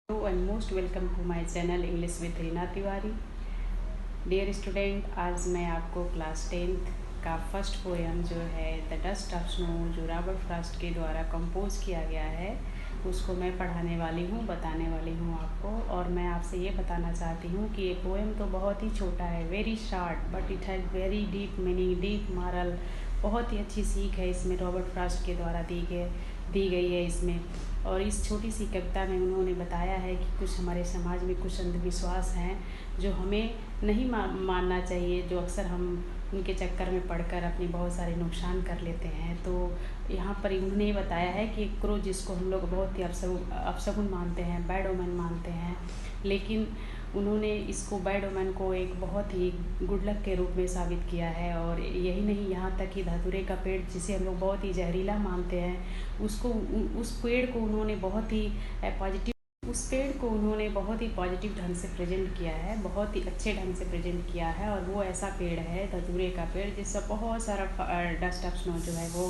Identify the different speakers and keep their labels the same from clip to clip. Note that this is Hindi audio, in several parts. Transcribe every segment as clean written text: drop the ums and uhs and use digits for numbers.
Speaker 1: Hello and most welcome to my channel English with Reena Tiwari. Dear student, आज मैं आपको क्लास 10th का फर्स्ट पोएम जो है द डस्ट ऑफ स्नो, जो रॉबर्ट फ्रॉस्ट के द्वारा कंपोज किया गया है, उसको मैं पढ़ाने वाली हूँ, बताने वाली हूँ आपको। और मैं आपसे ये बताना चाहती हूँ कि ये पोएम तो बहुत ही छोटा है, very short, but it has very deep meaning, deep moral. बहुत ही अच्छी सीख है इसमें, रॉबर्ट फ्रॉस्ट के द्वारा दी गई है इसमें। और इस छोटी सी कविता में उन्होंने बताया है कि कुछ हमारे समाज में कुछ अंधविश्वास हैं जो हमें नहीं मानना चाहिए, जो अक्सर हम उनके चक्कर में पड़कर अपने बहुत सारे नुकसान कर लेते हैं। तो यहाँ पर उन्होंने ये बताया है कि क्रो, जिसको हम लोग बहुत ही अपशगुन मानते हैं, बैड ओमेन मानते हैं, लेकिन उन्होंने इसको बैड ओमेन को एक बहुत ही गुड लक के रूप में साबित किया है। और यही नहीं, यहाँ तक कि धतूरे का पेड़, जिसे हम लोग बहुत ही जहरीला मानते हैं, उसको उस पेड़ को उन्होंने बहुत ही पॉजिटिव उस पेड़ को उन्होंने बहुत ही पॉजिटिव ढंग से प्रेजेंट किया है, बहुत ही अच्छे ढंग से प्रेजेंट किया है। और वो ऐसा पेड़ है धतूरे का पेड़ जिससे बहुत सारा डस्ट ऑफ स्नो जो है वो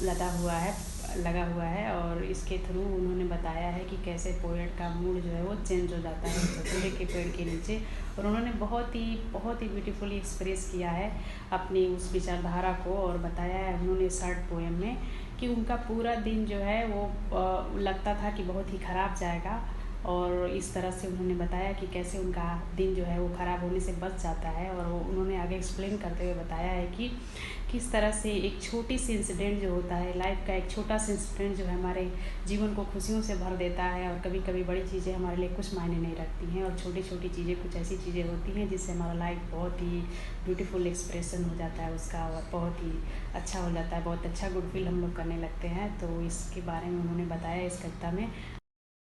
Speaker 1: लगा हुआ है। और इसके थ्रू उन्होंने बताया है कि कैसे पोएट का मूड जो है वो चेंज हो जाता है धतूरे के पेड़ के नीचे। और उन्होंने बहुत ही ब्यूटीफुली एक्सप्रेस किया है अपनी उस विचारधारा को, और बताया है उन्होंने शॉर्ट पोएम में कि उनका पूरा दिन जो है वो लगता था कि बहुत ही ख़राब जाएगा। और इस तरह से उन्होंने बताया कि कैसे उनका दिन जो है वो ख़राब होने से बच जाता है। और वो उन्होंने आगे एक्सप्लेन करते हुए बताया है कि किस तरह से एक छोटी सी इंसिडेंट जो होता है, लाइफ का एक छोटा सा इंसिडेंट जो है हमारे जीवन को खुशियों से भर देता है। और कभी कभी बड़ी चीज़ें हमारे लिए कुछ मायने नहीं रखती हैं, और छोटी छोटी चीज़ें कुछ ऐसी चीज़ें होती हैं जिससे हमारा लाइफ बहुत ही ब्यूटीफुल एक्सप्रेशन हो जाता है उसका, और बहुत ही अच्छा हो जाता है, बहुत अच्छा गुड फील हम लोग करने लगते हैं। तो इसके बारे में उन्होंने बताया इस कविता में।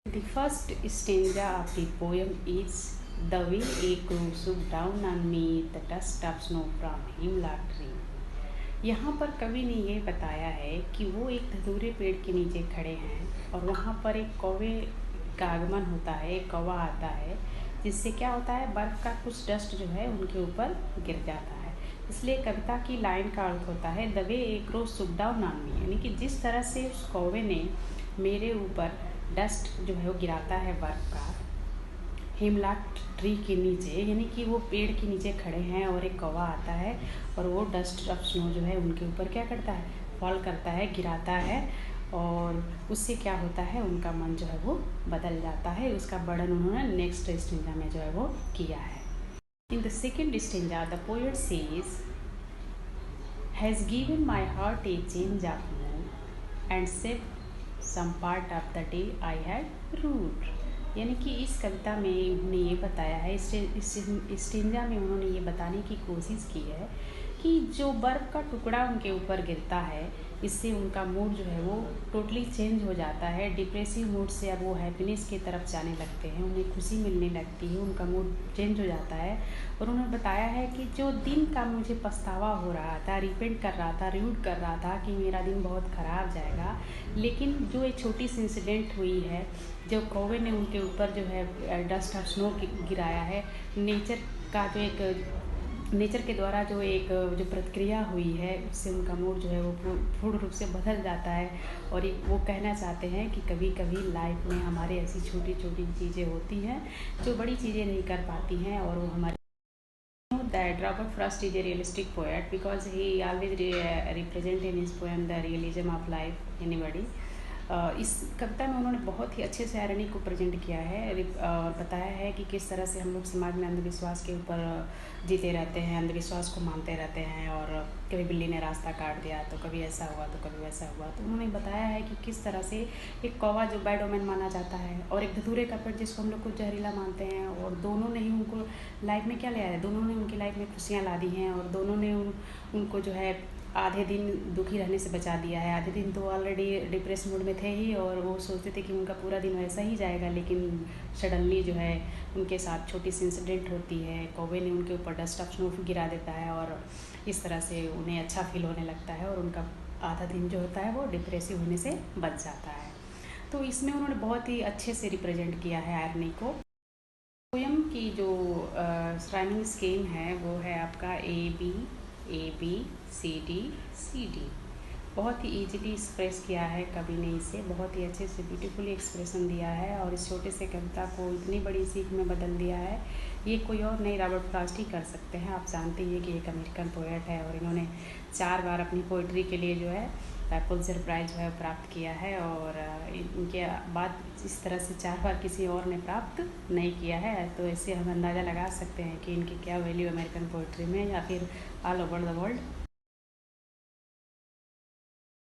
Speaker 1: The first stanza of the poem is the way a crow swooped down on me, the dust of snow from hemlock tree। यहाँ पर कवि ने ये बताया है कि वो एक धतूरे पेड़ के नीचे खड़े हैं, और वहाँ पर एक कौवे का आगमन होता है, एक कौवा आता है, जिससे क्या होता है, बर्फ़ का कुछ डस्ट जो है उनके ऊपर गिर जाता है। इसलिए कविता की लाइन का अर्थ होता है द वे ए क्रो सूप्ड डाउन ऑन मी, यानी कि जिस तरह से उस कौवे ने मेरे ऊपर डस्ट जो है वो गिराता है बर्फ़ का, हिमलॉक ट्री के नीचे, यानी कि वो पेड़ के नीचे खड़े हैं, और एक कौवा आता है और वो डस्ट ऑफ स्नो जो है उनके ऊपर क्या करता है, फॉल करता है, गिराता है। और उससे क्या होता है, उनका मन जो है वो बदल जाता है। उसका वर्णन उन्होंने नेक्स्ट स्टेंजा में जो है वो किया है। In the second stanza the poet says has given my heart a change of mood and save some part of the day I had rued. यानी कि इस कविता में उन्होंने ये बताया है, इस स्टेंजा में उन्होंने ये बताने की कोशिश की है कि जो बर्फ़ का टुकड़ा उनके ऊपर गिरता है, इससे उनका मूड जो है वो टोटली चेंज हो जाता है। डिप्रेसिव मूड से अब वो हैप्पीनेस की तरफ जाने लगते हैं, उन्हें खुशी मिलने लगती है, उनका मूड चेंज हो जाता है। और उन्होंने बताया है कि जो दिन का मुझे पछतावा हो रहा था, रिपेंट कर रहा था, रूड कर रहा था कि मेरा दिन बहुत ख़राब जाएगा, लेकिन जो एक छोटी सी इंसिडेंट हुई है, जो कौवे ने उनके ऊपर जो है डस्ट ऑफ स्नो गिराया है, नेचर के द्वारा जो प्रतिक्रिया हुई है, उससे उनका मूड जो है वो पूर्ण रूप से बदल जाता है। और वो कहना चाहते हैं कि कभी कभी लाइफ में हमारे ऐसी छोटी छोटी चीज़ें होती हैं जो बड़ी चीज़ें नहीं कर पाती हैं, और वो हमारे that Robert Frost is a realistic poet because he always represent in his poem the realism of life, anybody। इस कविता में उन्होंने बहुत ही अच्छे से आयरनी को प्रेजेंट किया है, और बताया है कि किस तरह से हम लोग समाज में अंधविश्वास के ऊपर जीते रहते हैं, अंधविश्वास को मानते रहते हैं। और कभी बिल्ली ने रास्ता काट दिया, तो कभी ऐसा हुआ, तो कभी वैसा हुआ। तो उन्होंने बताया है कि किस तरह से एक कौवा जो बैड ओमेन माना जाता है, और एक धतूरे का पेड़ जिसको हम लोग कुछ जहरीला मानते हैं, और दोनों ने ही उनको लाइफ में क्या ले आया है, दोनों ने उनकी लाइफ में खुशियाँ ला दी हैं, और दोनों ने उनको जो है आधे दिन दुखी रहने से बचा दिया है। आधे दिन तो ऑलरेडी डिप्रेस मूड में थे ही, और वो सोचते थे कि उनका पूरा दिन वैसा ही जाएगा, लेकिन सडनली जो है उनके साथ छोटी सी इंसिडेंट होती है, कौवे ने उनके ऊपर डस्ट ऑफ स्नो गिरा देता है, और इस तरह से उन्हें अच्छा फील होने लगता है, और उनका आधा दिन जो होता है वो डिप्रेसिव होने से बच जाता है। तो इसमें उन्होंने बहुत ही अच्छे से रिप्रेजेंट किया है आयरनी को। पोएम की जो राइमिंग स्कीम है वो है आपका A B C D C D. बहुत ही ईज़िली एक्सप्रेस किया है कवि ने इसे, बहुत ही अच्छे से ब्यूटीफुली एक्सप्रेशन दिया है और इस छोटे से कविता को इतनी बड़ी सीख में बदल दिया है। ये कोई और नहीं, रॉबर्ट फ्रॉस्ट ही कर सकते हैं। आप जानते ही हैं कि एक अमेरिकन पोएट है और इन्होंने 4 बार अपनी पोइट्री के लिए जो है पुलित्ज़र प्राइज़ जो है प्राप्त किया है और इनके बाद इस तरह से 4 बार किसी और ने प्राप्त नहीं किया है। तो ऐसे हम अंदाज़ा लगा सकते हैं कि इनकी क्या वैल्यू अमेरिकन पोइट्री में या फिर ऑल ओवर द वर्ल्ड